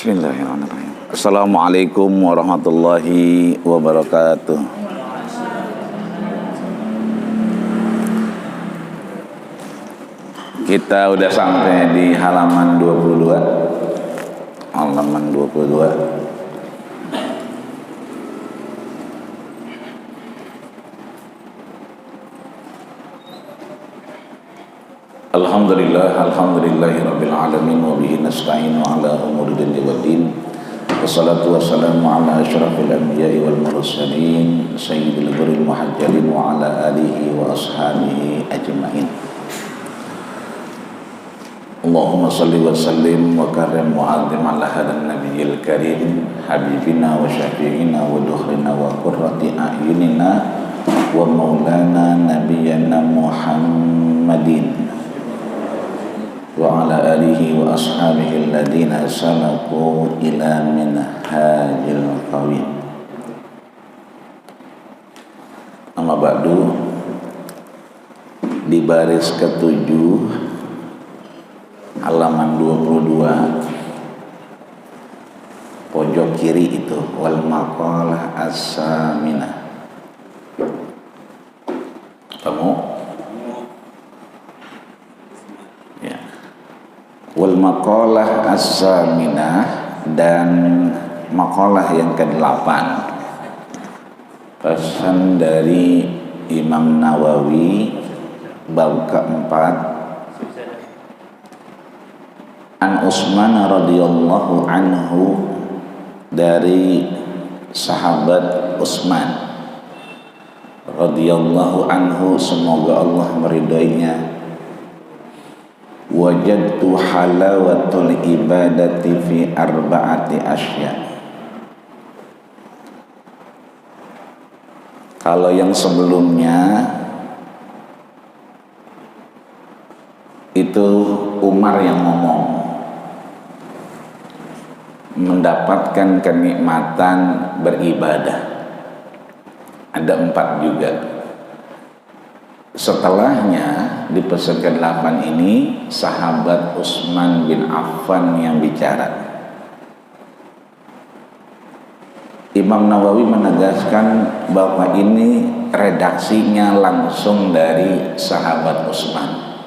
Bismillahirrahmanirrahim. Assalamualaikum warahmatullahi wabarakatuh. Kita udah sampai di halaman 22. Halaman 22. Alhamdulillahirabbil alamin wa bihi nasta'inu ala umuri dunya waddin. Wassalatu wassalamu ala asyrafil anbiya'i wal mursalin sayyidil ghurril muhajjalin wa ala alihi wa ashabihi ajma'in. Allahumma salli wa sallim wa karim wa azim ala hadan nabiyil karim habibina wa syafi'ina wa dukhrina wa qurrati a'yunina wa maulana nabiyyana Muhammadin wa ala alihi wa ashabihi alladhina salaku ila minhajil qawim. Amma ba'du, di baris ke-7 halaman 22 pojok kiri itu wal maqalah as-saminah. Kamu wal maqalah as-saminah, dan maqalah yang ke-8, pesan dari Imam Nawawi bab ke-4. An Utsman radhiyallahu anhu, dari sahabat Utsman radhiyallahu anhu, semoga Allah meridainya. Wajadtu halawatul ibadati fi arba'ati asya. Kalau yang sebelumnya itu Umar yang ngomong, mendapatkan kenikmatan beribadah. Ada 4 juga. Setelahnya di pesan ke-8 ini sahabat Utsman bin Affan yang bicara. Imam Nawawi menegaskan bahwa ini redaksinya langsung dari sahabat Utsman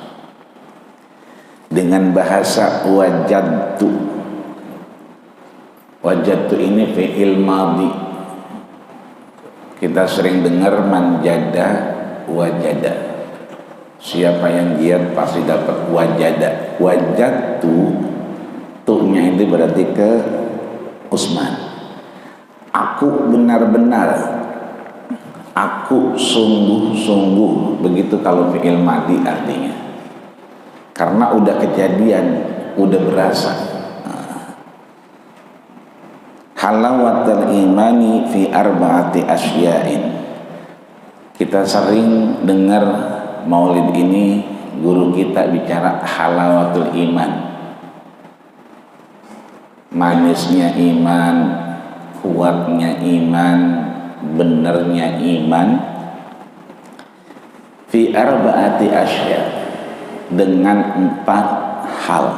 dengan bahasa wajadtu. Wajadtu ini fi'il madhi. Kita sering dengar manjada wajada. Siapa yang giat pasti dapat wajada. Wajadtu, tuhnya itu berarti ke Utsman. Aku benar-benar, aku sungguh-sungguh. Begitu kalau fi'il madhi artinya, karena udah kejadian, udah berasa. Halawatul imani fi arba'ati asya'in. Kita sering dengar maulid ini, guru kita bicara halawatul iman, manisnya iman, kuatnya iman, benernya iman. Fi arba'ati asya, dengan 4 hal.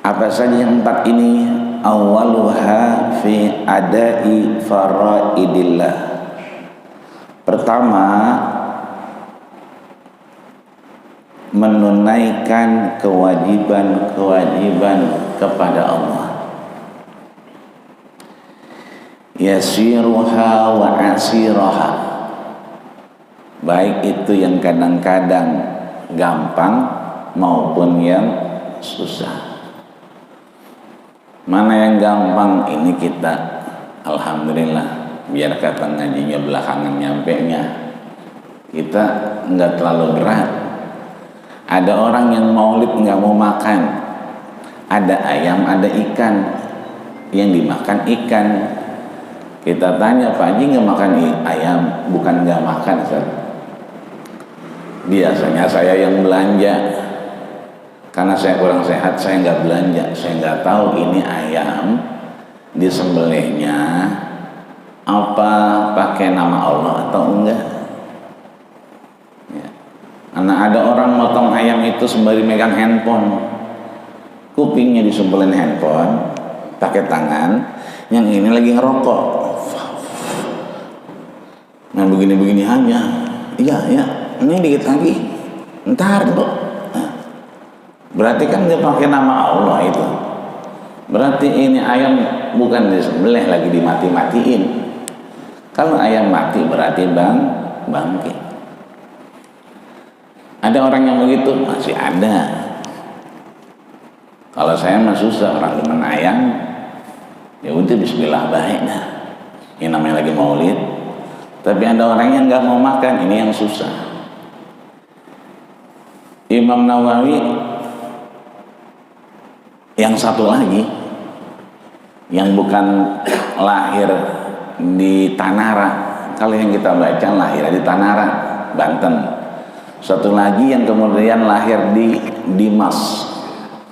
Apa saja yang 4 ini? Awaluha fi adai faraidillah. Pertama, menunaikan kewajiban-kewajiban kepada Allah. Yasiruha wa asiraha, baik itu yang kadang-kadang gampang maupun yang susah. Mana yang gampang ini kita alhamdulillah, biar kata ngajinya belakangan nyampenya, kita nggak terlalu berat. Ada orang yang maulid nggak mau makan, ada ayam, ada ikan, yang dimakan ikan. Kita tanya, Pak Haji nggak makan ayam? Bukan nggak makan, Ustaz. Biasanya saya yang belanja, karena saya kurang sehat, saya nggak belanja. Saya nggak tahu ini ayam disembelihnya apa pakai nama Allah atau enggak. Karena ada orang motong ayam itu sembari megang handphone. kupingnya disembelin handphone pakai tangan, yang ini lagi ngerokok. Nah begini-begini hanya, iya, ini dikit lagi, ntar tuh. Nah, berarti kan dia pakai nama Allah itu. Berarti ini ayam bukan disembelih, lagi dimati-matiin. Kalau ayam mati berarti bangkit. Ada orang yang begitu? Masih ada. Kalau saya mah susah, orang demen ayam, ya udah bismillah baik dah. Ini namanya lagi maulid. Tapi ada orang yang nggak mau makan, ini yang susah. Imam Nawawi yang satu lagi, yang bukan lahir di Tanara. Kalau yang kita baca lahir di Tanara, Banten. Satu lagi yang kemudian lahir di Dimas,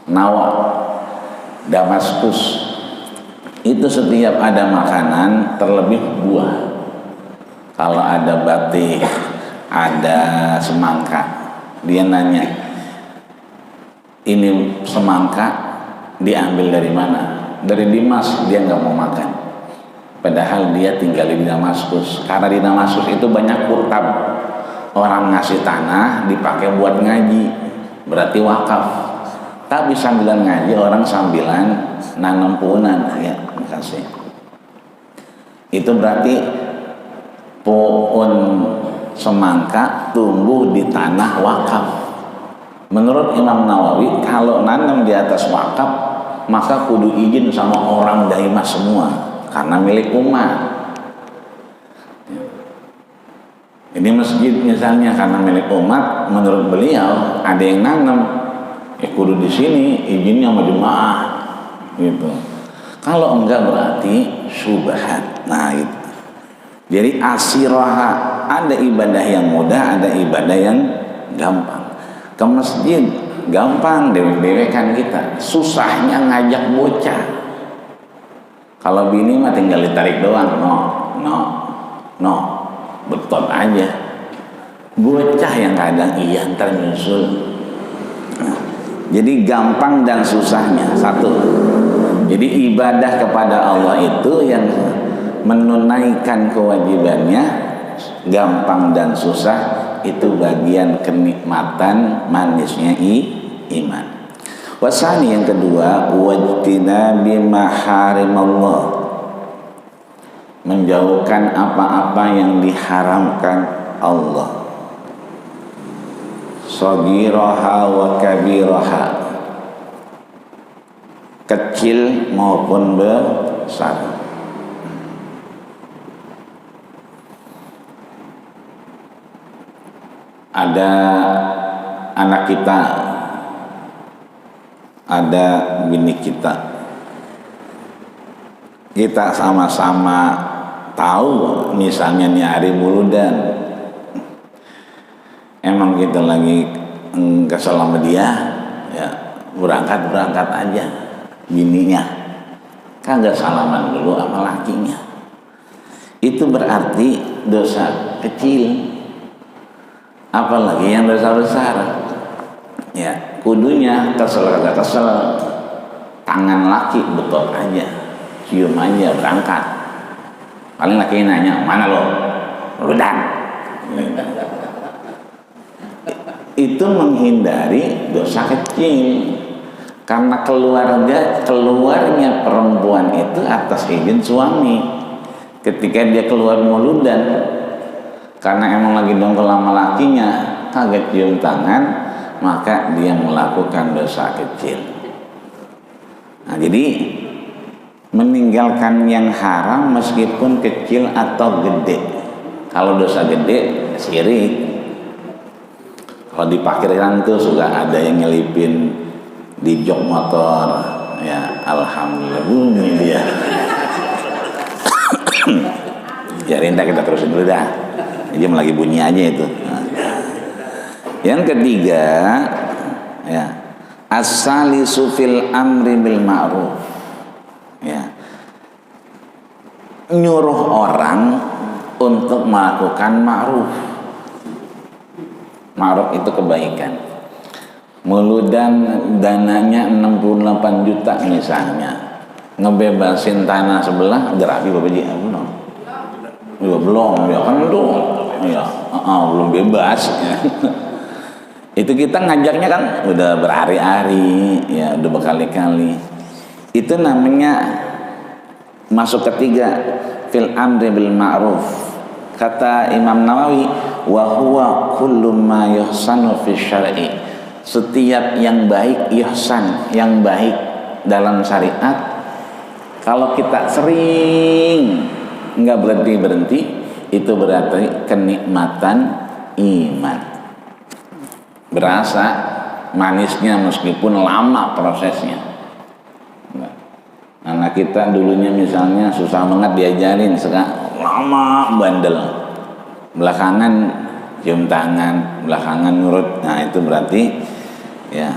Nawa, Damaskus. Itu setiap ada makanan, terlebih buah. Kalau ada batik, ada semangka, dia nanya, ini semangka diambil dari mana? Dari Dimas. Dia nggak mau makan. Padahal dia tinggal di Damaskus. Karena di Damaskus itu banyak kurtab. Orang ngasih tanah dipakai buat ngaji, berarti wakaf. Tapi sambilan ngaji, orang sambilan nanam punan, ya, makasih. Itu berarti pohon semangka tumbuh di tanah wakaf. Menurut Imam Nawawi, kalau nanam di atas wakaf, maka kudu izin sama orang daimah semua, karena milik umat. Ini masjid misalnya karena milik umat, menurut beliau ada yang nanam, ya kudu di sini izinnya sama jemaah, gitu. Kalau enggak berarti syubhat. Nah, itu. Jadi asiraha, ada ibadah yang mudah, ada ibadah yang gampang. Ke masjid gampang, dewek-dewekan kita. Susahnya ngajak bocah. Kalau bini mah tinggal ditarik doang, no, betot aja. Bocah yang kadang iya ntar nyusul. Nah, jadi gampang dan susahnya satu. Jadi ibadah kepada Allah itu yang menunaikan kewajibannya gampang dan susah, itu bagian kenikmatan manisnya iman. Wasani yang kedua, wajtinabi maharimallah, menjauhkan apa-apa yang diharamkan Allah, shagiraha wa kabiraha, kecil maupun besar. Ada anak kita, ada bini kita sama-sama tahu misalnya nih hari Muludan, emang kita lagi kesel sama dia, ya berangkat aja bininya, kagak salaman dulu sama lakinya. Itu berarti dosa kecil. Apalagi yang dosa besar, ya kudunya kesel kagak kesel, tangan laki betot aja, cium aja berangkat. Paling laki nanya, mana lo? Ludan. Itu menghindari dosa kecil, karena keluarnya perempuan itu atas izin suami. Ketika dia keluar muludan, karena emang lagi dongkol sama lakinya, kaget cium tangan, maka dia melakukan dosa kecil. Nah, jadi meninggalkan yang haram meskipun kecil atau gede. Kalau dosa gede, syirik. Kalau di parkiran tuh suka ada yang nyelipin di jok motor, ya alhamdulillah bunyi dia. Ya Rinda, kita terusin dulu dah. Dia lagi bunyi aja itu. Nah. Yang ketiga, ya, as-salisu fil amri bil ma'ruf. Ya. Nyuruh orang untuk melakukan ma'ruf. Ma'ruf itu kebaikan. Muludan dananya 68 juta misalnya, ngebebasin tanah sebelah gerapi Bapak Ji, belum? Ya belum, ya kan itu ya, belum bebas ya. Itu kita ngajaknya kan udah berhari-hari ya, udah berkali-kali. Itu namanya masuk ketiga, fil amri bil ma'ruf. Kata Imam Nawawi, wa huwa kullu ma yuhsanu fi syar'i. Setiap yang baik, ihsan, yang baik dalam syariat, kalau kita sering nggak berhenti, itu berarti kenikmatan iman. Berasa manisnya meskipun lama prosesnya. Anak kita dulunya misalnya susah banget diajarin, sekarang lama bandel. Belakangan cium tangan, belakangan nurut. Nah itu berarti ya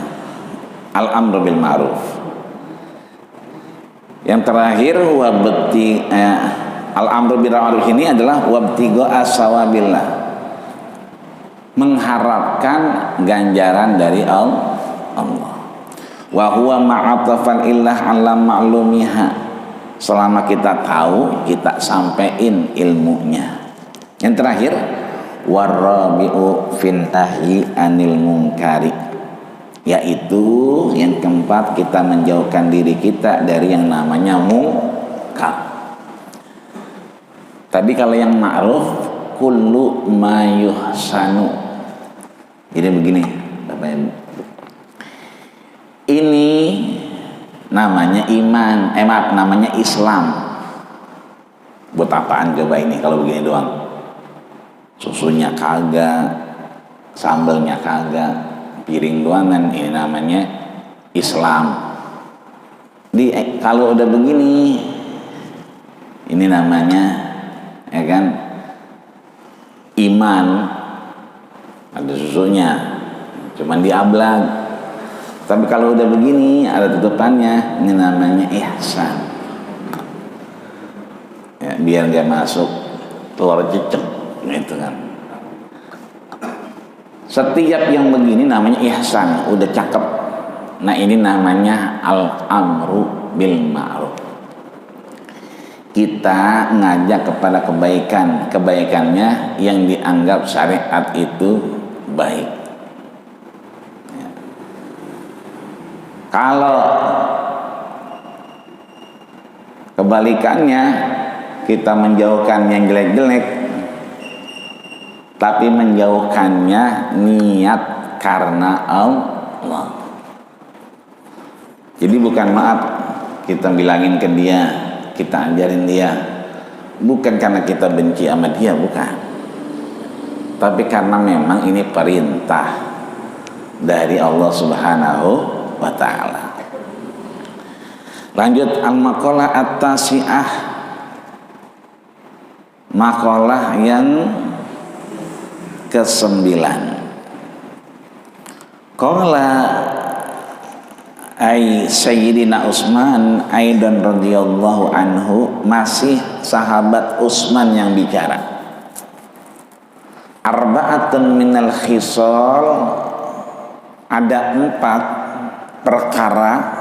al-amru bil ma'ruf. Yang terakhir wabti al-amru bil ma'ruf ini adalah wabtigo as-sawabillah, mengharapkan ganjaran dari Allah. Wa huwa ma'atafan illah ala ma'lumiha, selama kita tahu kita sampein ilmunya. Yang terakhir warabi'u fintahi anil munkari, yaitu yang keempat, kita menjauhkan diri kita dari yang namanya munkar. Tadi kalau yang ma'ruf kullu ma yuhsanu. Jadi begini Bapak Ibu, ini namanya iman, namanya Islam. Buat apaan coba ini kalau begini doang? Susunya kagak, sambelnya kagak, piring doangan, ini namanya Islam. Kalau udah begini, ini namanya ya kan iman, ada susunya, cuman diablag. Tapi kalau udah begini ada tutupannya, ini namanya ihsan. Ya, biar gak masuk telur cicak gitu kan. Setiap yang begini namanya ihsan, udah cakep. Nah ini namanya al-amru bil ma'ruf. Kita ngajak kepada kebaikan, kebaikannya yang dianggap syariat itu baik. Kalau kebalikannya, kita menjauhkan yang jelek-jelek, tapi menjauhkannya niat karena Allah. Jadi bukan maaf kita bilangin ke dia, kita ajarin dia, bukan karena kita benci sama dia, bukan, tapi karena memang ini perintah dari Allah Subhanahu wa ta'ala. Lanjut, al-maqalah at-tasi'ah, maqalah yang ke-9. Qala ay Sayyidina Utsman aidan radhiyallahu anhu, masih sahabat Utsman yang bicara. Arba'atun minal khisal, ada 4 perkara,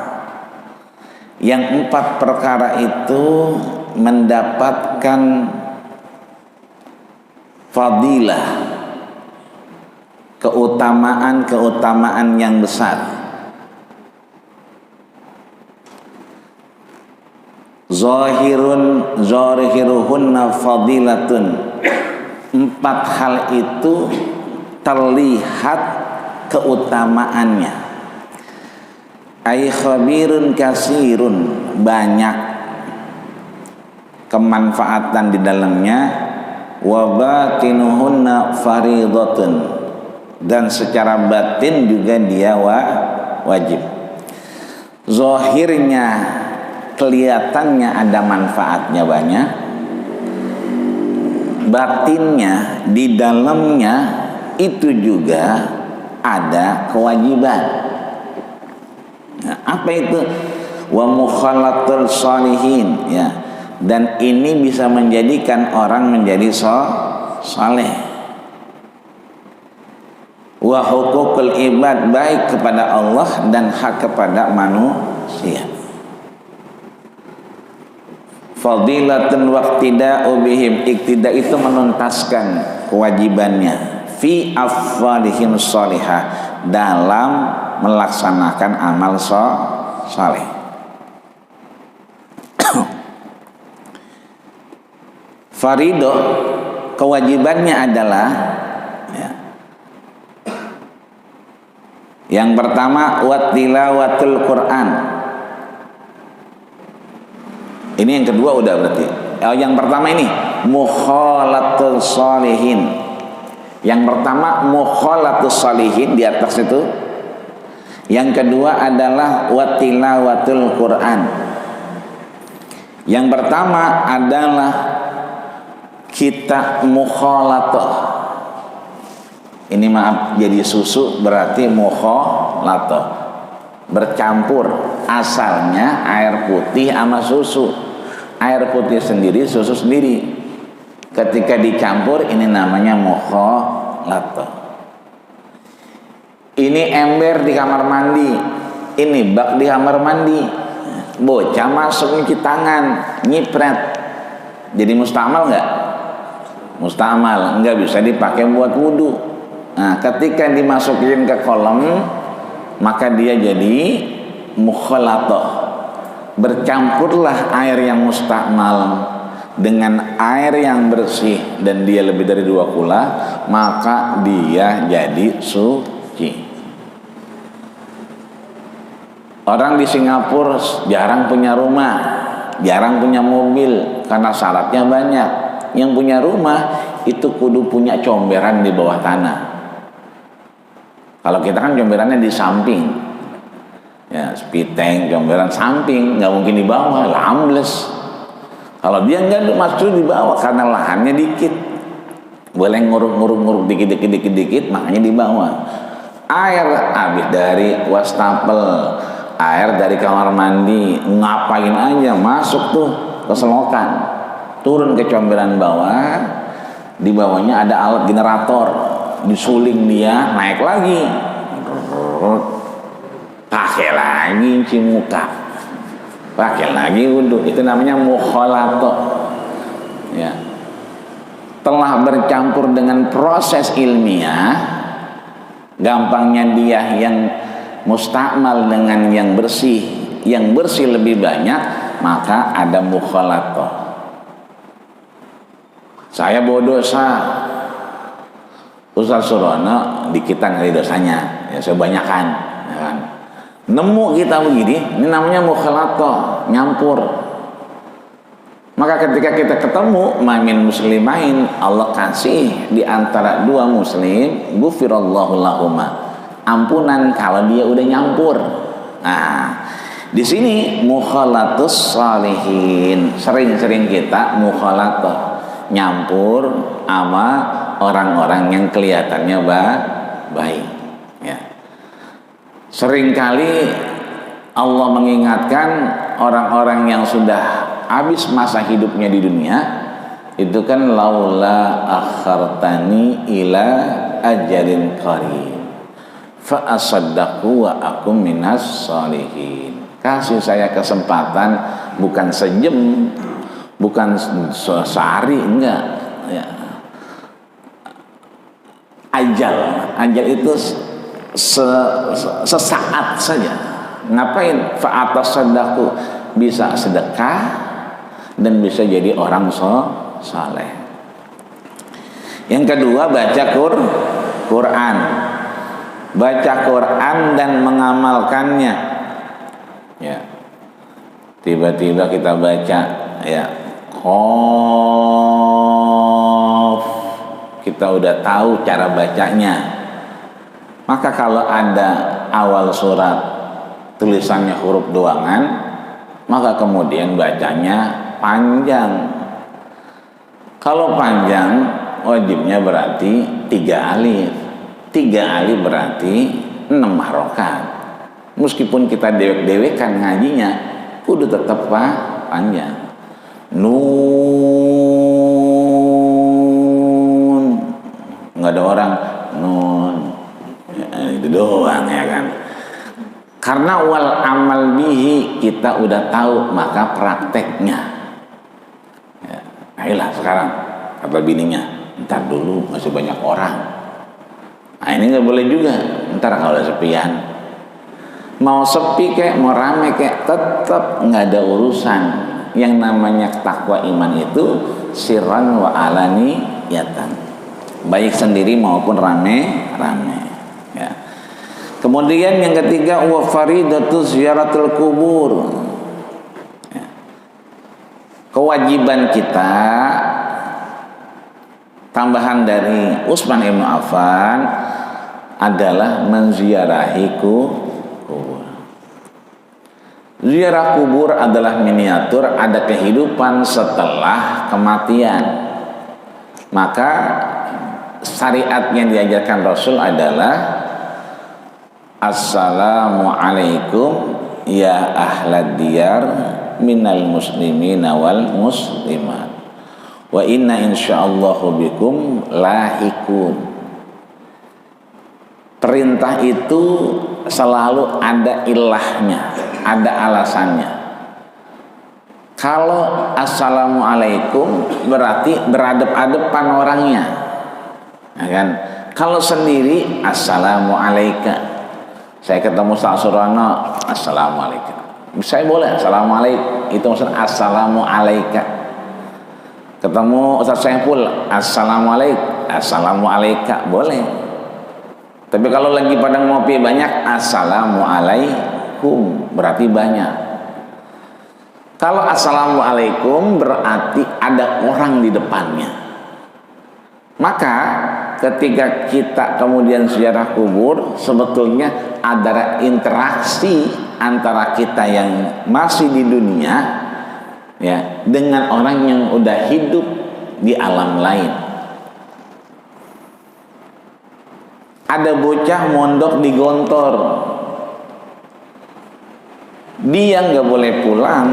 yang 4 perkara itu mendapatkan fadilah, keutamaan yang besar. Zahiruhunna fadilatun, 4 hal itu terlihat keutamaannya. Ay khabirun kasirun, banyak kemanfaatan di dalamnya. Wa batinuhunna faridatun, dan secara batin juga dia wajib. Zahirnya kelihatannya ada manfaatnya banyak, batinnya di dalamnya itu juga ada kewajiban. Nah, apa itu? Wa mukhalatul sholihin, ya, dan ini bisa menjadikan orang menjadi saleh. wa hukukul ibad, baik kepada Allah dan hak kepada manusia. Fadilatun waqtida'u bihim, iktida itu menuntaskan kewajibannya fi afdalihim sholihah, dalam melaksanakan amal saleh. Farido, kewajibannya adalah ya, yang pertama wattilawatul Quran. Ini yang kedua udah berarti. Yang pertama ini mukhalatul sholihin. Yang pertama mukhalatul sholihin di atas itu. Yang kedua adalah wattilawatul Quran. Yang pertama adalah kita mukhalatoh. Ini maaf, jadi susu berarti mukhalatoh, bercampur. Asalnya air putih sama susu. Air putih sendiri, susu sendiri. Ketika dicampur ini namanya mukhalatoh. Ini ember di kamar mandi, ini bak di kamar mandi. Bocah masuk nyuci tangan, nyipret. Jadi mustamal nggak? Mustamal, nggak bisa dipakai buat wudhu. Nah, ketika dimasukin ke kolam, maka dia jadi mukhalatoh. Bercampurlah air yang mustamal dengan air yang bersih dan dia lebih dari 2 kula, maka dia jadi suci. Orang di Singapura jarang punya rumah, jarang punya mobil karena syaratnya banyak. Yang punya rumah itu kudu punya comberan di bawah tanah. Kalau kita kan comberannya di samping, ya spiteng, comberan samping, nggak mungkin di bawah, ambles. Kalau dia nggak masuk di bawah karena lahannya dikit, boleh nguruk dikit, makanya di bawah. Air habis dari wastafel, air dari kamar mandi, ngapain aja masuk tuh ke selokan. Turun ke comberan bawah, di bawahnya ada alat generator, disuling dia, naik lagi, pakai lagi cuci muka, pakai lagi wudhu. Itu namanya mukhalatoh. Ya, telah bercampur dengan proses ilmiah. Gampangnya dia yang mustakmal dengan yang bersih lebih banyak, maka ada mukhalatoh. Saya bawa dosa, Ustaz Surono dikitan dari dosanya, ya sebanyakan, ya kan? Nemu kita begini, ini namanya mukhalatoh, nyampur. Maka ketika kita ketemu mamin muslimain, Allah kasih di antara 2 muslim, ghufirallahu lahuma, ampunan kalau dia udah nyampur. Nah, di sini mukhalatus sholihin, sering-sering kita mukhalatoh, nyampur sama orang-orang yang kelihatannya baik. Ya. Seringkali Allah mengingatkan orang-orang yang sudah habis masa hidupnya di dunia, itu kan laula akhartani ila ajalin qarib fa asaddaqu wa akum minas sholihin. Kasih saya kesempatan, bukan sejam, bukan sehari, enggak ya. Ajal itu sesaat saja. Ngapain? Fa'atasaddaqu, bisa sedekah dan bisa jadi orang saleh. Yang kedua, baca Quran. Baca Quran dan mengamalkannya. Ya. Tiba-tiba kita baca ya Qaf, kita udah tahu cara bacanya. Maka kalau ada awal surat tulisannya huruf doangan, maka kemudian bacanya panjang. Kalau panjang, wajibnya berarti 3 alif. 3 alif berarti 6 harokat. Meskipun kita dewek-dewekan ngajinya, kudu tetap panjang. Nun, nggak ada orang nun doang ya kan. Karena wal amal bihi kita udah tahu, maka prakteknya ya, ayolah sekarang kata bininya, ntar dulu masih banyak orang. Nah ini nggak boleh juga, ntar kalau sepian, mau sepi kayak mau rame kayak tetap nggak ada urusan. Yang namanya takwa iman itu sirran wa alani yatan, baik sendiri maupun rame-rame ya. Kemudian yang ketiga wa faridatu ziyaratul kubur ya. Kewajiban kita tambahan dari Utsman ibn Affan adalah menziarahi kubur. Ziarah kubur adalah miniatur ada kehidupan setelah kematian. Maka syariat yang diajarkan Rasul adalah Assalamualaikum ya ahlad diyar minal muslimina wal muslimat wa inna insyaallahu bikum lahikun. Perintah itu selalu ada ilahnya, ada alasannya. Kalau assalamualaikum berarti beradab-adaban orangnya ya kan? Kalau sendiri assalamualaikum. Saya ketemu Ustaz Surana, assalamualaikum. Saya boleh assalamualaikum, itu maksudnya assalamualaikum. Ketemu Ustaz Saiful, assalamualaikum, boleh. Tapi kalau lagi pada ngopi banyak, assalamualaikum, berarti banyak. Kalau assalamualaikum berarti ada orang di depannya. Maka ketika kita kemudian ziarah kubur, sebetulnya ada interaksi antara kita yang masih di dunia ya dengan orang yang udah hidup di alam lain. Ada bocah mondok di Gontor, dia nggak boleh pulang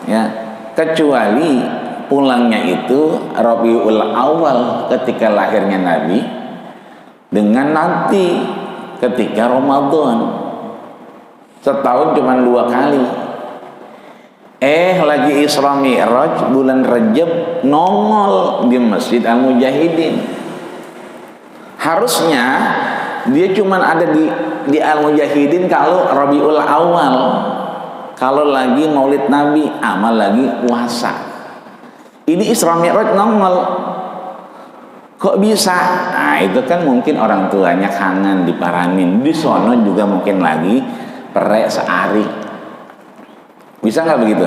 ya kecuali pulangnya itu Rabiul Awal ketika lahirnya Nabi, dengan nanti ketika Ramadan. Setahun cuma 2 kali. Lagi Isra Mi'raj bulan Rajab nongol di Masjid Al-Mujahidin. Harusnya dia cuma ada di Al-Mujahidin kalau Rabiul Awal, kalau lagi Maulid Nabi, amal lagi puasa. Ini Isra Mi'raj nongol. Kok bisa? Nah itu kan mungkin orang tuanya kangen diparanin. Di sono juga mungkin lagi perek sehari. Bisa nggak begitu?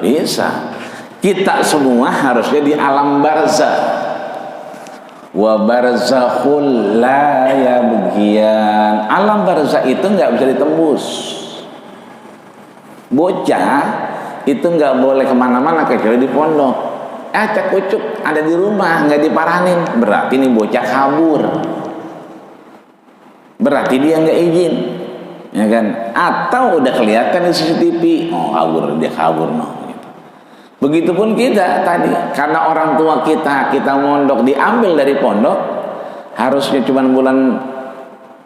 Bisa. Kita semua harusnya di alam barzah. Wa barzakhul la yabghiyan. Alam barzah itu nggak bisa ditembus. Bocah itu nggak boleh kemana-mana kecuali di pondok. Cek ucuk ada di rumah nggak diparanin, berarti ini bocah kabur, berarti dia nggak izin ya kan. Atau udah kelihatan di CCTV, oh kabur, dia kabur noh gitu. Begitupun kita tadi, karena orang tua kita mondok diambil dari pondok, harusnya cuma bulan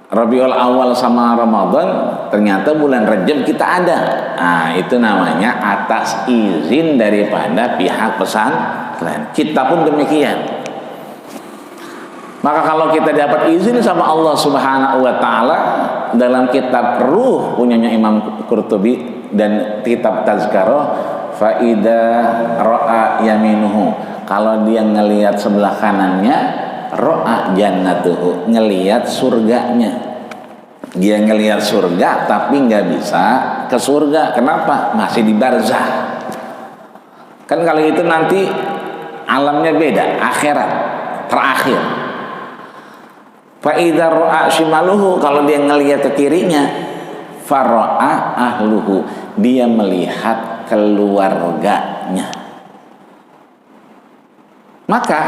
Rabiul Awal sama Ramadan, ternyata bulan Rajab kita ada. Nah itu namanya atas izin daripada pihak pesantren. Kita pun demikian. Maka kalau kita dapat izin sama Allah Subhanahu wa Ta'ala dalam kitab Ruh punyanya Imam Qurtubi dan kitab Tazkarah, faida ra'a yaminuhu, kalau dia ngelihat sebelah kanannya, ro'a jannatuhu, ngelihat surganya. Dia ngelihat surga tapi nggak bisa ke surga. Kenapa? Masih di barzah. Kan kalau itu nanti alamnya beda, akhirat terakhir. Fa idza ra'a shimaluhu, kalau dia ngelihat ke kirinya, fara'a ahluhu, dia melihat keluarganya. Maka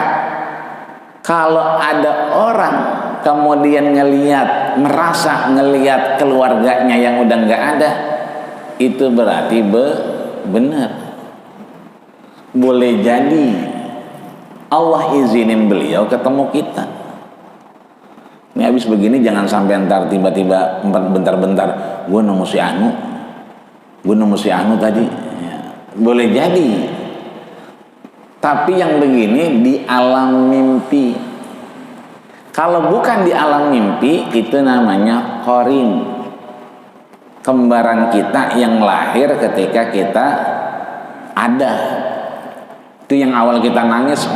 kalau ada orang kemudian merasa ngelihat keluarganya yang udah nggak ada, itu berarti benar. Boleh jadi Allah izinin beliau ketemu kita. Ini habis begini jangan sampai ntar tiba-tiba bentar-bentar gue nemu si Anu tadi. Ya, boleh jadi. Tapi yang begini di alam mimpi. Kalau bukan di alam mimpi, itu namanya qarin. Kembaran kita yang lahir ketika kita ada. Itu yang awal kita nangis,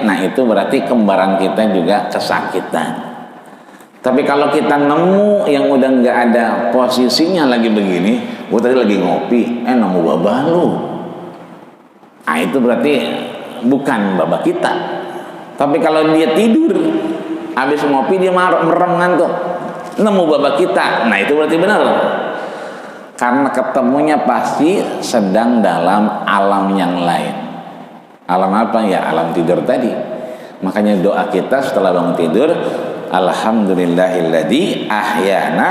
nah itu berarti kembaran kita juga kesakitan. Tapi kalau kita nemu yang udah nggak ada posisinya lagi begini, gue tadi lagi ngopi, nemu babah lu. Nah itu berarti bukan babah kita. Tapi kalau dia tidur, habis ngopi dia merem ngantuk, nemu babah kita, nah itu berarti benar. Karena ketemunya pasti sedang dalam alam yang lain. Alam apa ya? Alam tidur tadi. Makanya doa kita setelah bangun tidur, alhamdulillahilladzi ahyana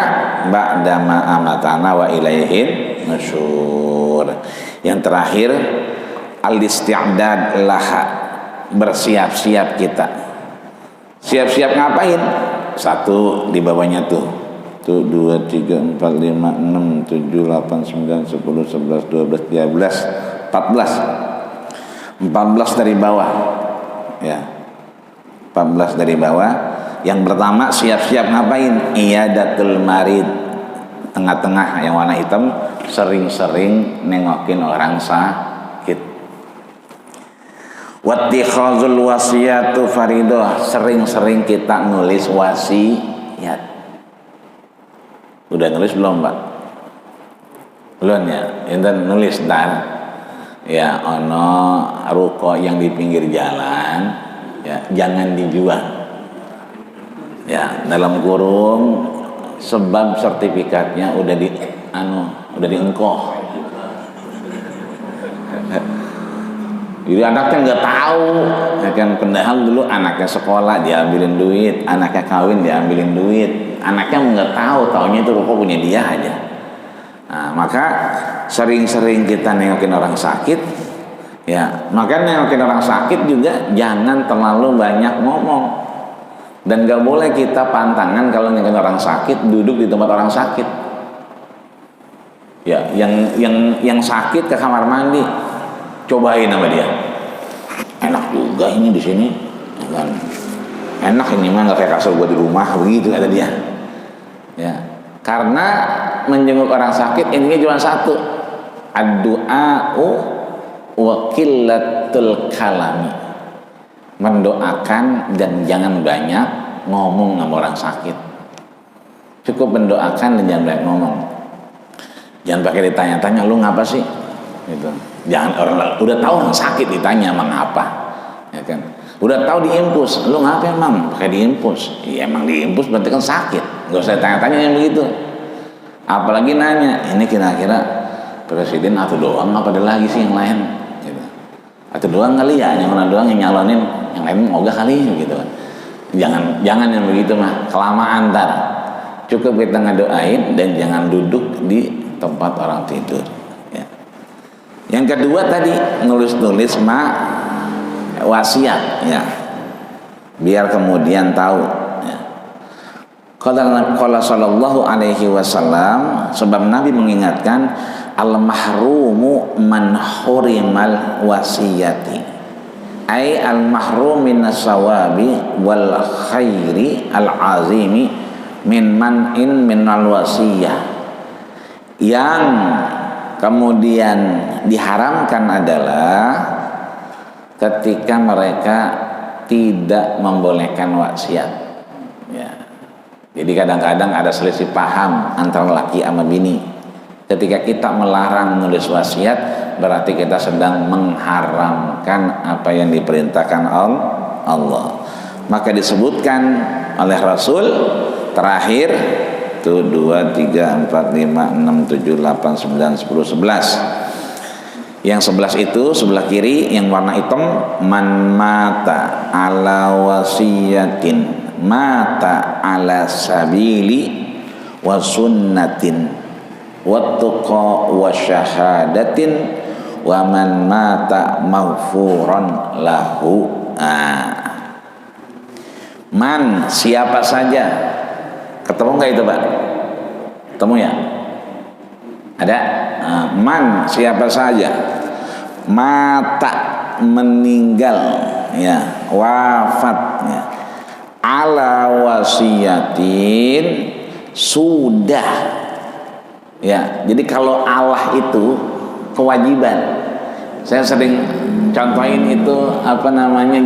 ba'dama amatana wa ilaihin nusyur. Yang terakhir, al-isti'dad laha, bersiap-siap kita. Siap-siap ngapain? Satu di bawahnya tuh. 1, 2, 3, 4, 5, 6, 7, 8, 9, 10, 11, 12, 13, 14 dari bawah ya, 14 dari bawah. Yang pertama siap-siap ngapain? Iyadatul marid, tengah-tengah yang warna hitam, sering-sering nengokin orang sakit. Wattikhazul wasiyatu faridoh, sering-sering kita nulis wasiat. Udah nulis belum, Pak? Belum ya? Intan nulis dan ya ono ruko yang di pinggir jalan ya jangan dijual. Ya, dalam kurung sebab sertifikatnya udah diengkoh. Jadi anaknya nggak tahu, ya kan, padahal dulu anaknya sekolah diambilin duit, anaknya kawin diambilin duit, anaknya nggak tahu, taunya itu ruko punya dia aja. Nah, maka sering-sering kita nengokin orang sakit, ya, maka nengokin orang sakit juga jangan terlalu banyak ngomong, dan nggak boleh kita pantangan kalau nengokin orang sakit duduk di tempat orang sakit. Ya, yang sakit ke kamar mandi. Cobain sama dia, enak juga ini di sini, kan? Enak ini mah nggak kayak kasur gua di rumah begitu kata dia. Ya, karena menjenguk orang sakit intinya cuma satu, ad-du'a'u wa qillatul kalami, mendoakan dan jangan banyak ngomong sama orang sakit. Cukup mendoakan dan jangan banyak ngomong. Jangan pakai ditanya-tanya, lu ngapa sih? Gitu. Jangan, orang udah tahu orang sakit ditanya emang apa, ya kan? Udah tahu diimpus, lu ngapa emang pakai diimpus? Iya emang diimpus berarti kan sakit, nggak usah tanya-tanya yang begitu. Apalagi nanya, ini kira-kira presiden atau doang apa ada lagi sih yang lain? Gitu. Atau doang kali ya, yang mana doang yang nyalonin, yang lain mau gak kali gitu kan? Jangan yang begitu mah, kelamaan ntar. Cukup kita ngedoain dan jangan duduk di tempat orang tidur. Yang kedua tadi nulis-nulis wasiat ya, biar kemudian tahu ya. Qala sallallahu alaihi wasallam, sebab Nabi mengingatkan al-mahrumu man hurimal wasiyati, ay al-mahrum minas sawabi wal khairi al-azimi min man'in minal wasiyah. Yang kemudian diharamkan adalah ketika mereka tidak membolehkan wasiat. Ya. Jadi kadang-kadang ada selisih paham antara laki sama bini. Ketika kita melarang menulis wasiat, berarti kita sedang mengharamkan apa yang diperintahkan Allah. Maka disebutkan oleh Rasul terakhir 1, 2, 3, 4, 5, 6, 7, 8, 9, 10, 11. Yang 11 itu sebelah kiri yang warna hitam, man mata ala wasiyatin mata ala sabili wa sunnatin wa tuqa wa syahadatin wa man mata maghfuran lahu. Man, siapa saja. Ketemu nggak itu Pak? Ketemu ya? Ada? Man, siapa saja. Mata, meninggal, ya, wafat, ya. Ala wasiyatin, sudah, ya. Jadi kalau Allah itu kewajiban. Saya sering contohin itu apa namanya,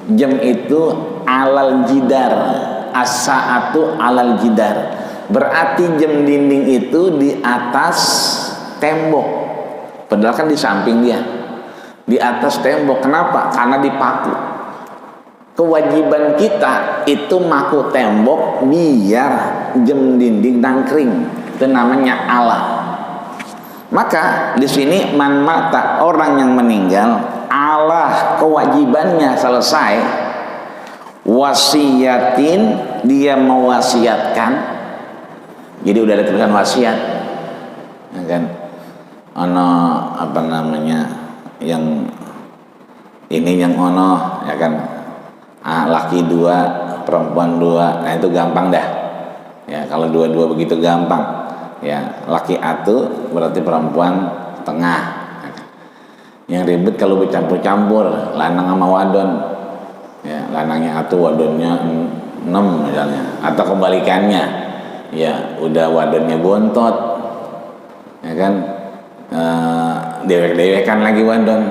jam itu alal jidar, as-saatu alal jidar, berarti jam dinding itu di atas tembok, padahal kan di samping dia, di atas tembok. Kenapa? Karena dipaku. Kewajiban kita itu maku tembok biar jam dinding nangkring, itu namanya Allah. Maka di sini man mata, orang yang meninggal, Allah kewajibannya selesai, wasiatin, dia mewasiatkan. Jadi udah ada tulisan wasiat, ya kan? Ono apa namanya, yang ini yang ono, ya kan? Laki 2, perempuan 2, nah itu gampang dah. Ya kalau 2-2 begitu gampang. Ya laki atu berarti perempuan tengah. Yang ribet kalau bercampur-campur lanang sama wadon. Ya lanangnya atu, wadonnya 6 misalnya, atau kebalikannya. Ya udah wadonnya bontot, ya kan, dewek-dewekan lagi wadon.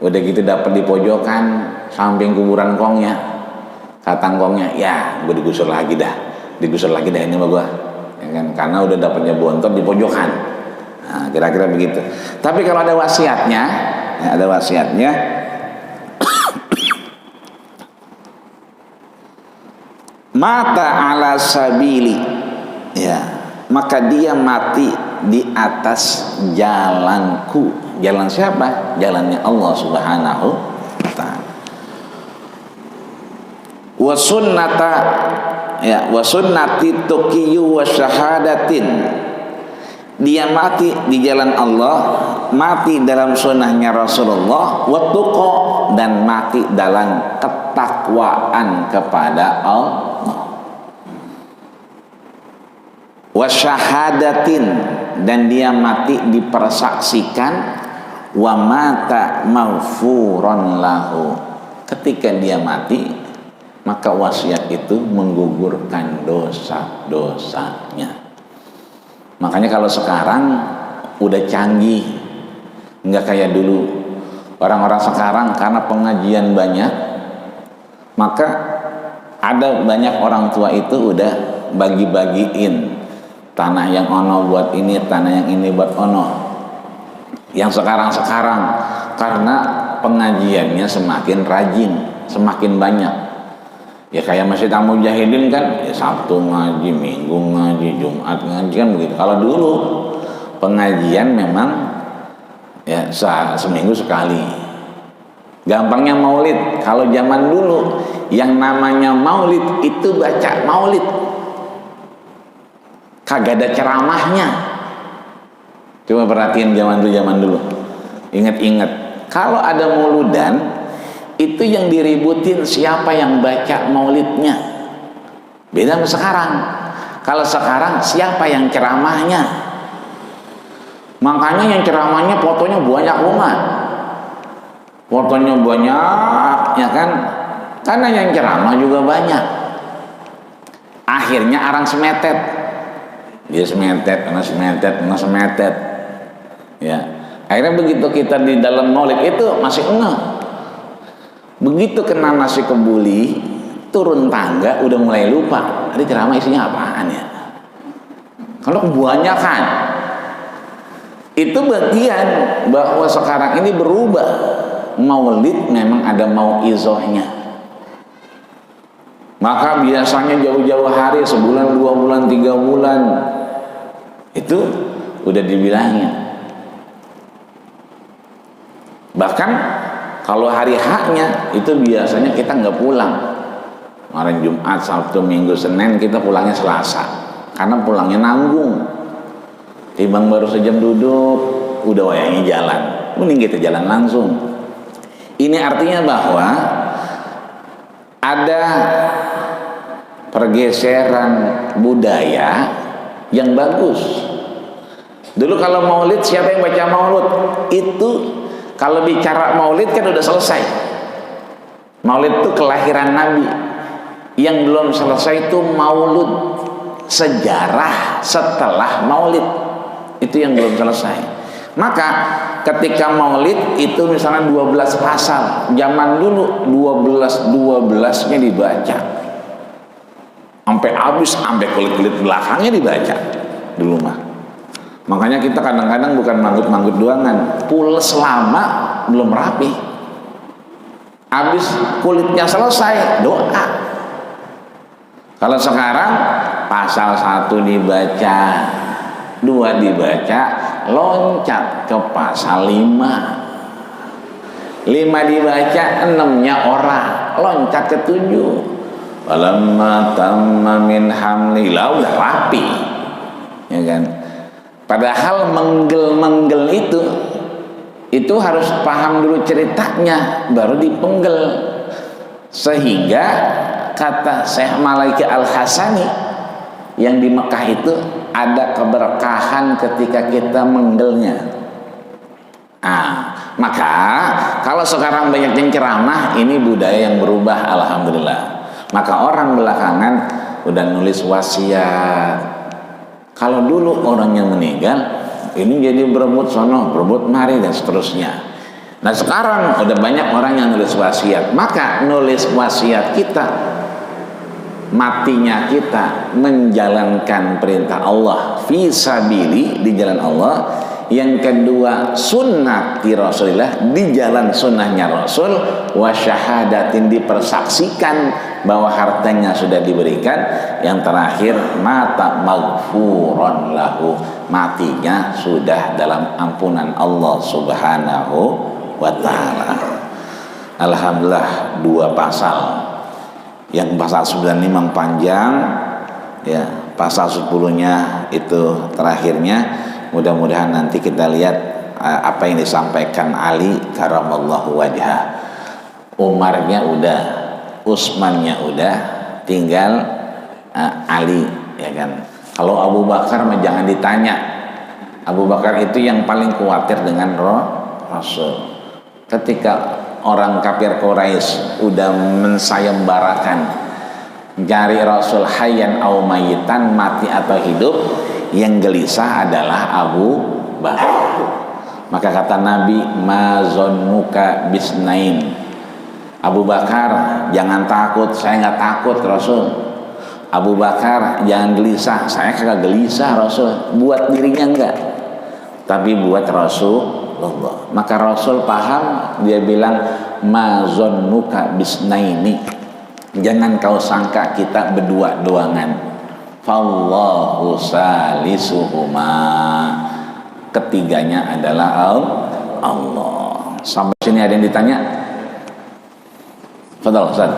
Udah gitu dapat di pojokan samping kuburan kongnya, katang kongnya, ya gue digusur lagi dah ini sama gue, ya kan, karena udah dapatnya bontot di pojokan. Nah, kira-kira begitu. Tapi kalau ada wasiatnya, ya, ada wasiatnya, mata ala sabili, ya, maka dia mati di atas jalanku. Jalan siapa? Jalannya Allah Subhanahu wa ta'ala. Wa sunnata, ya, wa sunnati tuqiyu wa syahadatin, dia mati di jalan Allah, mati dalam sunnahnya Rasulullah, wa tuqa, dan mati dalam ketakwaan kepada Allah, wa syahadatin, dan dia mati dipersaksikan, wa mata maghfuran lahu, ketika dia mati maka wasiat itu menggugurkan dosa-dosanya. Makanya kalau sekarang udah canggih, nggak kayak dulu. Orang-orang sekarang karena pengajian banyak, maka ada banyak orang tua itu udah bagi-bagiin tanah yang ono buat ini, tanah yang ini buat ono. Yang sekarang-sekarang karena pengajiannya semakin rajin, semakin banyak. Ya kayak Masjid Al-Mujahidin kan, ya Sabtu ngaji, Minggu ngaji, Jumat ngaji, kan begitu. Kalau dulu pengajian memang ya seminggu sekali. Gampangnya maulid. Kalau zaman dulu yang namanya maulid itu baca maulid, kagak ada ceramahnya. Coba perhatiin zaman dulu. Ingat-ingat, kalau ada mauludan itu yang diributin siapa yang baca maulidnya. Beda sama sekarang. Kalau sekarang siapa yang ceramahnya. Makanya yang ceramahnya fotonya banyak banget. Fotonya banyak, ya kan? Karena yang ceramah juga banyak. Akhirnya orang semetet. Dia semetet. Ya, akhirnya begitu kita di dalam maulid itu masih ngeh. Begitu kena nasi kebuli, turun tangga udah mulai lupa. Tadi ceramah isinya apaan ya? Kalau kebanyakan, itu bagian bahwa sekarang ini berubah. Maulid memang ada mau'izohnya. Maka biasanya jauh-jauh hari, sebulan, 2 bulan, 3 bulan, itu udah dibilangin. Bahkan kalau hari haknya itu biasanya kita nggak pulang. Kemarin Jumat, Sabtu, Minggu, Senin kita pulangnya Selasa, karena pulangnya nanggung. Timbang baru sejam duduk, udah wayangnya jalan. Mending kita jalan langsung. Ini artinya bahwa ada pergeseran budaya yang bagus. Dulu kalau maulid, siapa yang baca maulid? Itu kalau bicara maulid kan udah selesai. Maulid itu kelahiran Nabi. Yang belum selesai itu maulud, sejarah setelah maulid. Itu yang belum selesai. Maka ketika maulid itu misalnya 12 pasal, zaman dulu 12-12-nya dibaca sampai habis, sampai kulit-kulit belakangnya dibaca dulu mah. Makanya kita kadang-kadang bukan manggut-manggut doangan, pules lama belum rapi, habis kulitnya selesai doa. Kalau sekarang pasal 1 dibaca, 2 dibaca, loncat ke pasal 5 dibaca, 6-nya orang loncat ke 7. Walamma tamma min hamlilah, udah rapi, ya kan? Padahal menggel-menggel itu harus paham dulu ceritanya baru dipenggel. Sehingga kata Syekh Malaiki Al-Hasani yang di Mekah itu ada keberkahan ketika kita menggelnya. Maka kalau sekarang banyak yang ceramah, ini budaya yang berubah, alhamdulillah. Maka orang belakangan udah nulis wasiat. Kalau dulu orang yang meninggal, ini jadi berebut sono, berebut mari, dan seterusnya. Nah sekarang udah banyak orang yang nulis wasiat. Maka nulis wasiat kita, matinya kita menjalankan perintah Allah, fisabili, di jalan Allah. Yang kedua, sunnati Rasulillah, di jalan sunnahnya Rasul. Wasyahadatin, dipersaksikan bahwa hartanya sudah diberikan. Yang terakhir, mata maghfuran lahu, matinya sudah dalam ampunan Allah subhanahu wa ta'ala. Alhamdulillah, 2 pasal. Yang pasal 9 memang panjang, ya, pasal 10-nya itu terakhirnya. Mudah-mudahan nanti kita lihat apa yang disampaikan Ali karamallahu wajhah. Umarnya udah, Utsmannya udah, tinggal Ali, ya kan. Kalau Abu Bakar mah jangan ditanya. Abu Bakar itu yang paling khawatir dengan Rasul. Ketika orang kafir Quraisy udah mensayembarakan cari Rasul hayyan au mayitan, mati atau hidup, yang gelisah adalah Abu Bakar. Maka kata Nabi, ma zonnuka bisnain. Abu Bakar, jangan takut, saya nggak takut Rasul. Abu Bakar, jangan gelisah, saya kagak gelisah Rasul. Buat dirinya enggak, tapi buat Rasulullah. Maka Rasul paham, dia bilang, ma zonnuka bisnaini. Jangan kau sangka kita berdua doangan. Fallahu salisuhuma, ketiganya adalah Allah. Sampai sini ada yang ditanya? Fadhal Ustaz.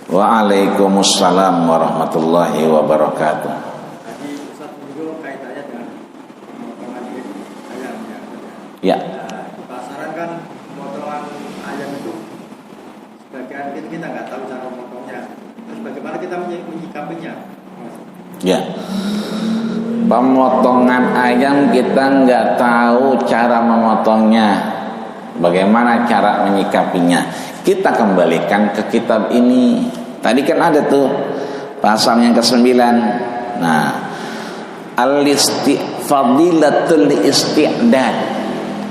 Waalaikumsalam warahmatullahi wabarakatuh. Tadi Ustaz menyinggung kaitannya dengan potongan ayam Ya. Di pasaran kan potongan ayam itu sebagian kita nggak tahu cara memotongnya. Terus bagaimana kita menyikapinya? Ya. Pemotongan ayam kita nggak tahu cara memotongnya. Bagaimana cara menyikapinya? Kita kembalikan ke kitab ini. Tadi kan ada tuh pasal yang ke-9. Nah, fadilatul isti'dad,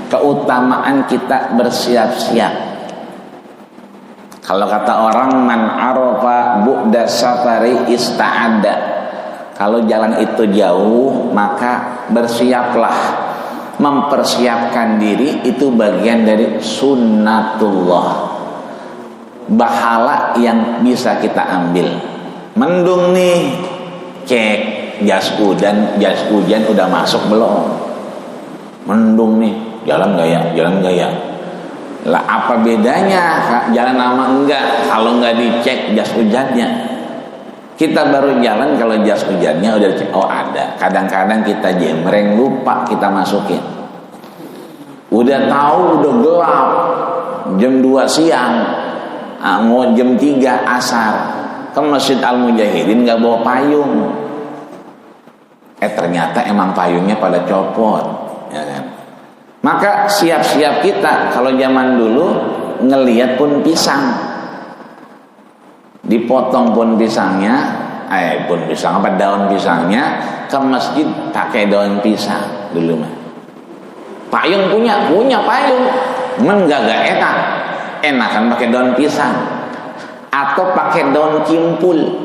keutamaan kita bersiap-siap. Kalau kata orang, man arafa bu'da safari ista'adda. Kalau jalan itu jauh, maka bersiaplah. Mempersiapkan diri itu bagian dari sunnatullah, pahala yang bisa kita ambil. Mendung nih, cek jas hujan udah masuk belum? Mendung nih, jalan gak ya? Lah apa bedanya jalan sama enggak kalau nggak dicek jas hujannya? Kita baru jalan kalau jas hujannya udah dicek, oh ada. Kadang-kadang kita jemreng, lupa kita masukin. Udah tahu udah gelap, jam 2 siang, mau jam 3 asar ke Masjid Al-Mujahidin nggak bawa payung. Ternyata emang payungnya pada copot, ya kan? Maka siap-siap kita kalau zaman dulu ngelihat pun pisang, dipotong pun pisangnya, daun pisangnya ke masjid pakai daun pisang dulu mah. Payung punya payung, enggak enak. Enakan pakai daun pisang atau pakai daun kimpul.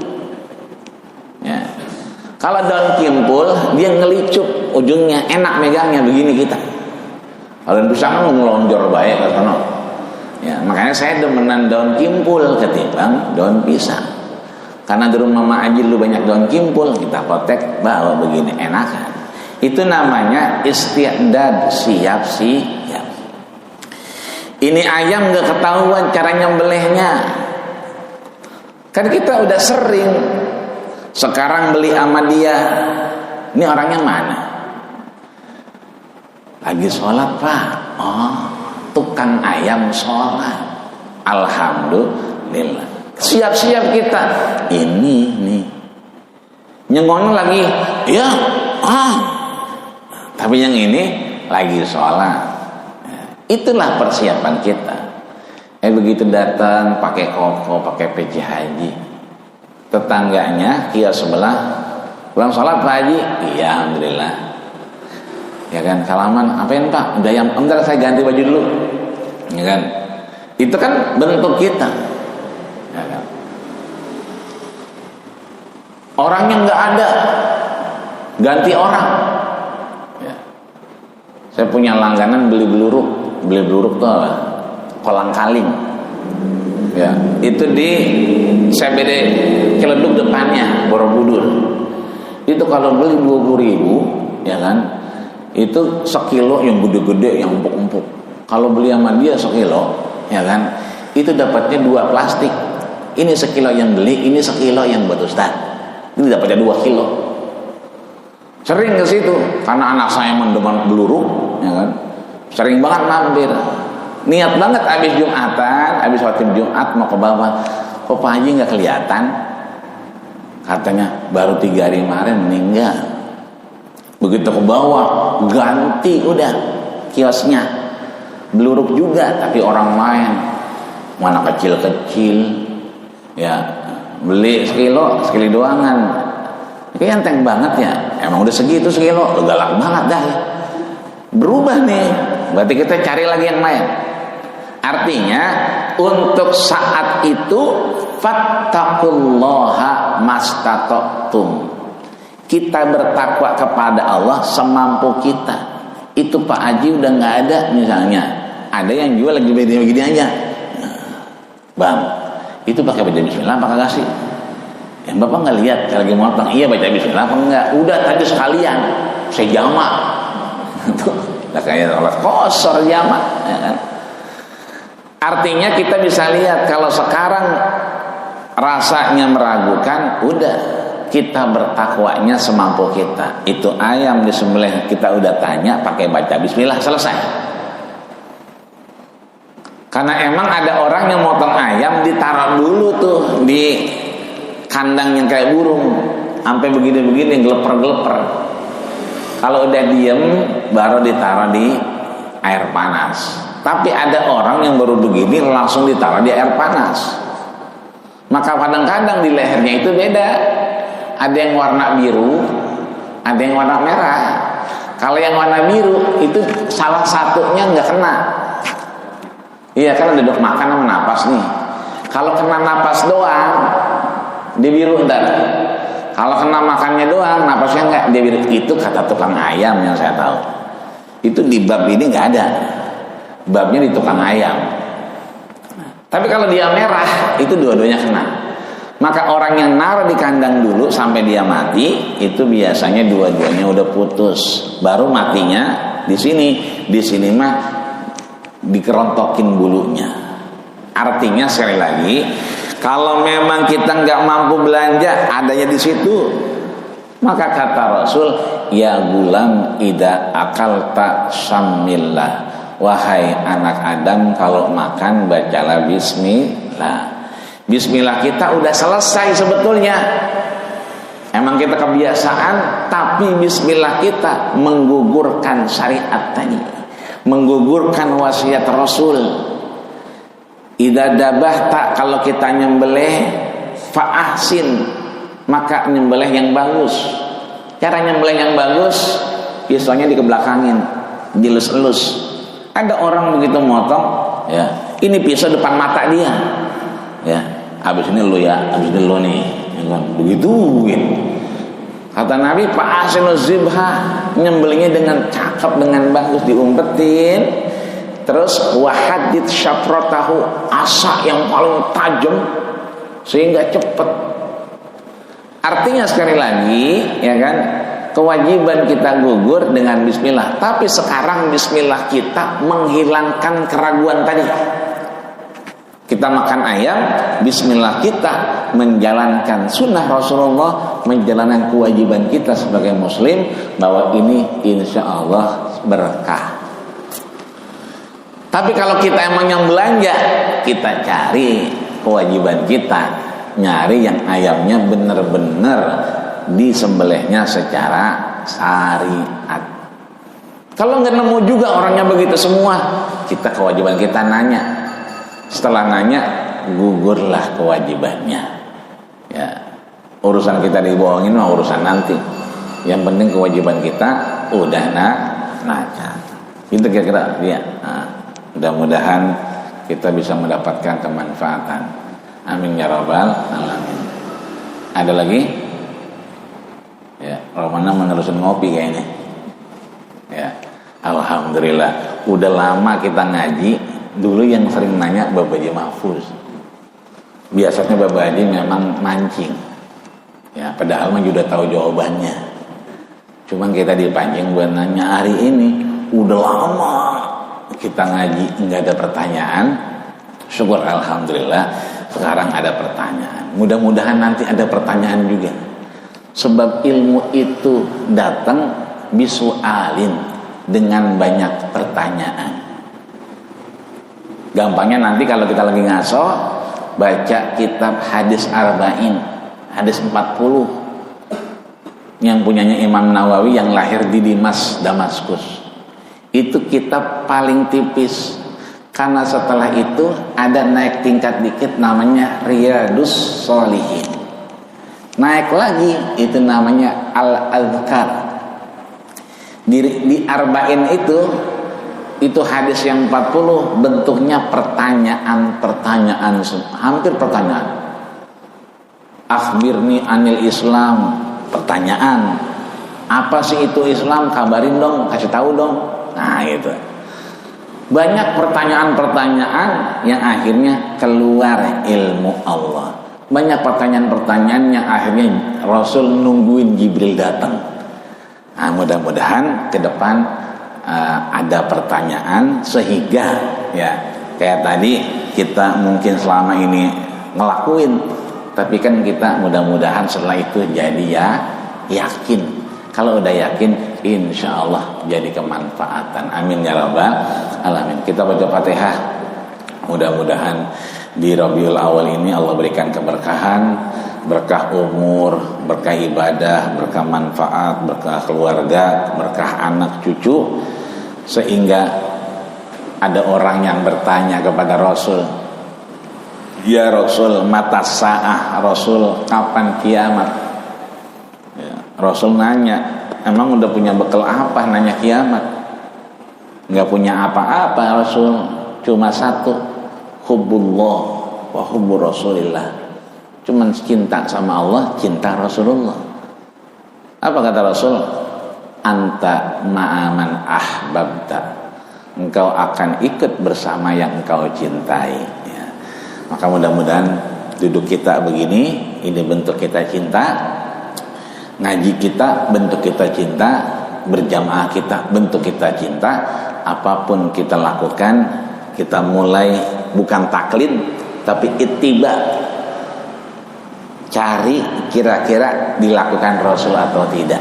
Ya. Kalau daun kimpul dia ngelicup ujungnya, enak megangnya begini kita. Kalau daun pisang ngelonjor baik ke sana. Ya, makanya saya demenan daun kimpul ketimbang daun pisang. Karena di rumah Mak Aji lu banyak daun kimpul, kita potek bawa begini enakan. Itu namanya isti'dad, siap. Ini ayam gak ketahuan cara nyembelihnya. Kan kita udah sering. Sekarang beli sama dia. Ini orangnya mana? Lagi sholat Pak. Oh, tukang ayam sholat. Alhamdulillah. Siap-siap kita. Ini nih. Nyengono lagi. Ya. Tapi yang ini lagi sholat. Itulah persiapan kita. Begitu datang pakai koko, pakai peci haji. Tetangganya kios sebelah, pulang sholat Pak Haji. Iya, alhamdulillah. Ya kan, salaman, apain Pak? Udah yang, bentar saya ganti baju dulu. Ya kan, itu kan bentuk kita. Ya kan? Orangnya nggak ada, ganti orang. Ya. Saya punya langganan beli beluruk tuh apa? Kolang kaling. Ya, itu di CBD Ciledug depannya Borobudur. Itu kalau beli 20.000, ya kan? Itu sekilo yang gede-gede, yang empuk-empuk. Kalau beli sama dia sekilo, ya kan? Itu dapatnya 2 plastik. Ini sekilo yang beli, ini sekilo yang buat Ustaz. Ini dapatnya 2 kilo. Sering ke situ karena anak saya mendemen beluruk, ya kan? Sering banget mampir. Niat banget habis Jumatan, habis khatib Jumat mau ke bawah. Kok Pak Haji nggak kelihatan? Katanya baru 3 hari kemarin meninggal. Begitu ke bawah, ganti udah kiosnya. Beluruk juga, tapi orang main. Mana kecil-kecil, ya beli sekilo doangan. Kayak enteng banget ya. Emang udah segitu sekilo, galak banget dah ya. Berubah nih, berarti kita cari lagi yang lain. Artinya untuk saat itu fattaqullaha mastata'tum. Kita bertakwa kepada Allah semampu kita. Itu Pak Haji udah nggak ada misalnya. Ada yang jual lagi begini aja. Bang, itu pakai baca bismillah apa kagak sih? Bapak nggak lihat lagi motong? Iya baca bismillah apa enggak? Udah tadi sekalian saya jamak. Tuh, kayak sholat kosor jamak, ya kan? Artinya kita bisa lihat kalau sekarang rasanya meragukan, udah kita bertakwanya semampu kita. Itu ayam disembelih kita udah tanya pakai baca bismillah, selesai. Karena emang ada orang yang motong ayam ditaruh dulu tuh di kandang yang kayak burung, sampai begini-begini geleper-geleper. Kalau udah diem baru ditaruh di air panas. Tapi ada orang yang baru begini langsung ditaruh di air panas. Maka kadang-kadang di lehernya itu beda. Ada yang warna biru, ada yang warna merah. Kalau yang warna biru itu salah satunya nggak kena. Iya kan duduk makan sama napas nih. Kalau kena napas doang, dia biru ntar. Kalau kena makannya doang, napasnya enggak, dia biru. Itu kata tukang ayam yang saya tahu. Itu di bab ini enggak ada. Babnya di tukang ayam. Tapi kalau dia merah, itu dua-duanya kena. Maka orang yang naruh di kandang dulu sampai dia mati, itu biasanya dua-duanya udah putus. Baru matinya di sini. Di sini mah dikerontokin bulunya. Artinya sekali lagi, kalau memang kita nggak mampu belanja, adanya di situ, maka kata Rasul, ya gulam ida akalta samillah, wahai anak Adam, kalau makan bacalah bismillah. Bismillah kita udah selesai sebetulnya. Emang kita kebiasaan, tapi bismillah kita menggugurkan syariat tadi, menggugurkan wasiat Rasul. Idza dabahta, kalau kita nyembelih, fa ahsin, maka nyembelih yang bagus. Cara nyembelih yang bagus biasanya dikebelakangin, dilus-elus. Ada orang begitu motong, ya, ini pisau depan mata dia, ya, habis ini lu ya, habis ini lu nih, ya kan? Begituin. Kata Nabi, Pak Asinu Zibha, nyembelihnya dengan cakep, dengan bagus, diumpetin. Terus wahadid syafrotahu, asa yang paling tajam sehingga cepet. Artinya sekali lagi, ya kan, kewajiban kita gugur dengan bismillah. Tapi sekarang bismillah kita menghilangkan keraguan tadi. Kita makan ayam, bismillah kita menjalankan sunnah Rasulullah, menjalankan kewajiban kita sebagai muslim, bahwa ini insya Allah berkah. Tapi kalau kita emang yang belanja, kita cari kewajiban kita, nyari yang ayamnya benar-benar disembelihnya secara syariat. Kalau nggak nemu juga orangnya begitu semua, kita kewajiban kita nanya. Setelah nanya, gugurlah kewajibannya. Ya, urusan kita dibohongin mah urusan nanti. Yang penting kewajiban kita udah nanya. Itu kira-kira ya. Nah, mudah-mudahan kita bisa mendapatkan kemanfaatan. Amin ya rabbal alamin. Ada lagi? Ya, Romana menerusin ngopi kayaknya. Ya, alhamdulillah. Udah lama kita ngaji. Dulu yang sering nanya Bapak Haji Mahfuz. Biasanya Bapak Haji memang mancing. Ya, padahal mah sudah tahu jawabannya. Cuman kita dipancing buat nanya hari ini. Udah lama kita ngaji nggak ada pertanyaan. Syukur alhamdulillah sekarang ada pertanyaan. Mudah-mudahan nanti ada pertanyaan juga. Sebab ilmu itu datang bisu'alin, dengan banyak pertanyaan. Gampangnya nanti kalau kita lagi ngaso, baca kitab hadis arba'in, hadis 40 yang punyanya Imam Nawawi yang lahir di Dimas, Damaskus. Itu kitab paling tipis, karena setelah itu ada naik tingkat dikit namanya Riyadus Shalihin. Naik lagi itu namanya Al-Adhkar. Di arba'in itu hadis yang 40 bentuknya pertanyaan, hampir pertanyaan. Akhbirni anil Islam, pertanyaan. Apa sih itu Islam? Kabarin dong, kasih tahu dong. Nah, itu. Banyak pertanyaan-pertanyaan yang akhirnya keluar ilmu Allah. Banyak pertanyaan-pertanyaan yang akhirnya Rasul nungguin Jibril datang. Nah, mudah-mudahan ke depan ada pertanyaan sehingga ya kayak tadi kita mungkin selama ini ngelakuin, tapi kan kita mudah-mudahan setelah itu jadi ya yakin. Kalau udah yakin, insya Allah jadi kemanfaatan. Amin ya rabbal alamin. Kita baca Fatihah. Mudah-mudahan di Rabiul Awal ini Allah berikan keberkahan, berkah umur, berkah ibadah, berkah manfaat, berkah keluarga, berkah anak cucu, sehingga ada orang yang bertanya kepada Rasul, ya Rasul, mata sa'ah, Rasul, kapan kiamat? Ya, Rasul nanya, emang udah punya bekal apa nanya kiamat? Nggak punya apa-apa Rasul, cuma satu, hubbullah wa hubbur Rasulillah. Cuman cinta sama Allah, cinta Rasulullah. Apa kata Rasul? Anta ma'aman ahbabta. Engkau akan ikut bersama yang engkau cintai. Ya. Maka mudah-mudahan duduk kita begini, ini bentuk kita cinta. Ngaji kita bentuk kita cinta. Berjamaah kita bentuk kita cinta. Apapun kita lakukan, kita mulai bukan taklid, tapi ittiba. Cari kira-kira dilakukan Rasul atau tidak.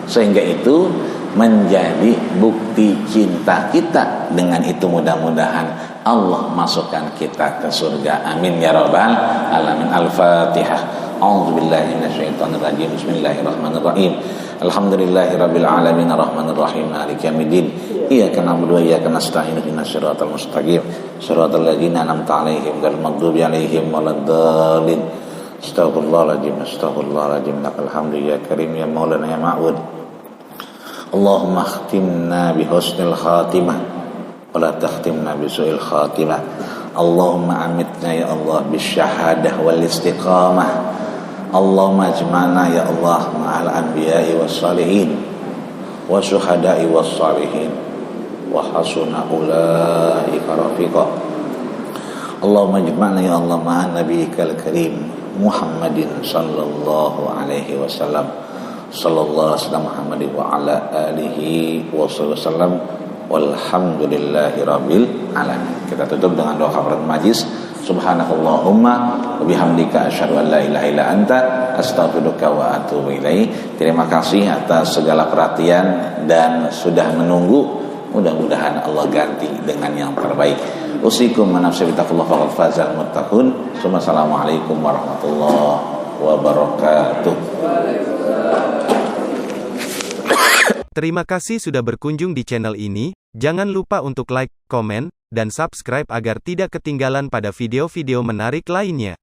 Sehingga itu menjadi bukti cinta kita. Dengan itu mudah-mudahan Allah masukkan kita ke surga. Amin ya rabbal alamin. Al-Fatihah. A'udzubillahi minasyaitonir rajim. Bismillahirrahmanirrahim. Alhamdulillahirabbil alamin arrahmanir rahim maliki yaumiddin. Iyyaka na'budu wa iyyaka nasta'in ihdinas siratal mustaqim siratal ladzina an'amta 'alaihim ghairil maghdubi 'alaihim waladdallin. Astaghfirullahaladzim. Lakal hamdu ya karim ya maulana ya ma'ud. Allahumma khtimna bihusnil khatimah wa la takhtimna bisu'il khatimah. Allahumma amitna ya Allah bisyahadah wal istiqamah. Allahumma ajma'na ya Allah ma'al anbiya'i was salihin wa syuhada'i was salihin wa hasuna ulaika rafiqa. Allahumma ajma'na ya Allah ma'an nabiyyikal karim Muhammadin sallallahu alaihi wasallam sallallahu alaihi wasallam Muhammadin wa ala alihi wasallam walhamdulillahi rabbil alamin. Kita tutup dengan doa kafaratul majlis. Subhanakallahumma wa bihamdika asyhadu an la ilaha illa anta astaghfiruka wa atubu ilaik. Terima kasih atas segala perhatian dan sudah menunggu. Mudah-mudahan Allah ganti dengan yang terbaik. Usikum manafsi bitaqullah faqad fazal muttaqun. Assalamualaikum warahmatullahi wabarakatuh. Terima kasih sudah berkunjung di channel ini. Jangan lupa untuk like, komen, dan subscribe agar tidak ketinggalan pada video-video menarik lainnya.